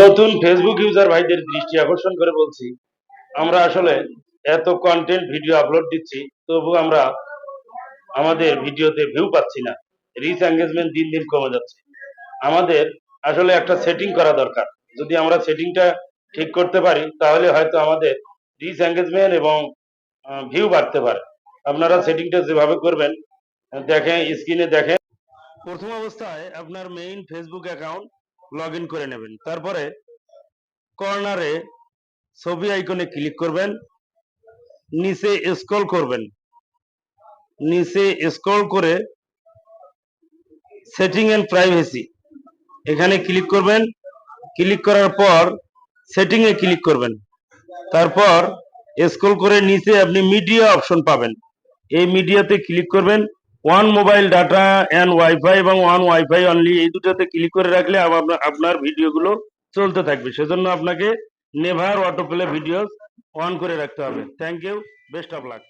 নতুন Facebook user ভাইদের দৃষ্টি আকর্ষণ করে বলছি, আমরা আসলে এত কন্টেন্ট ভিডিও আপলোড দিচ্ছি, তবু আমরা আমাদের ভিডিওতে ভিউ পাচ্ছি না। রিচ এঙ্গেজমেন্ট দিন দিন কমে যাচ্ছে। আমাদের আসলে একটা সেটিং করা দরকার। যদি আমরা সেটিংটা ঠিক করতে পারি, তাহলে হয়তো আমাদের রিচ এঙ্গেজমেন্ট এবং ভিউ বাড়তে পারে। আপনারা সেটিংটা যেভাবে করবেন, দেখেন স্ক্রিনে দেখেন। প্রথম অবস্থায় আপনার main Facebook account log in করে নেবেন। তারপরে কর্নারে ছবি আইকনে ক্লিক করবেন, নিচে স্ক্রল করবেন, নিচে স্ক্রল করে সেটিং এন্ড প্রাইভেসি এখানে ক্লিক করবেন। ক্লিক করার পর সেটিং এ ক্লিক করবেন। তারপর স্ক্রল করে নিচে আপনি মিডিয়া অপশন পাবেন। এই মিডিয়াতে ক্লিক করবেন। One mobile data and wifi এবং ওয়ান ওয়াইফাই অনলি, এই দুটোতে ক্লিক করে রাখলে আপনার ভিডিওগুলো চলতে থাকবে। সেজন্য আপনাকে never auto play videos on করে রাখতে হবে। Thank you, best of lakh.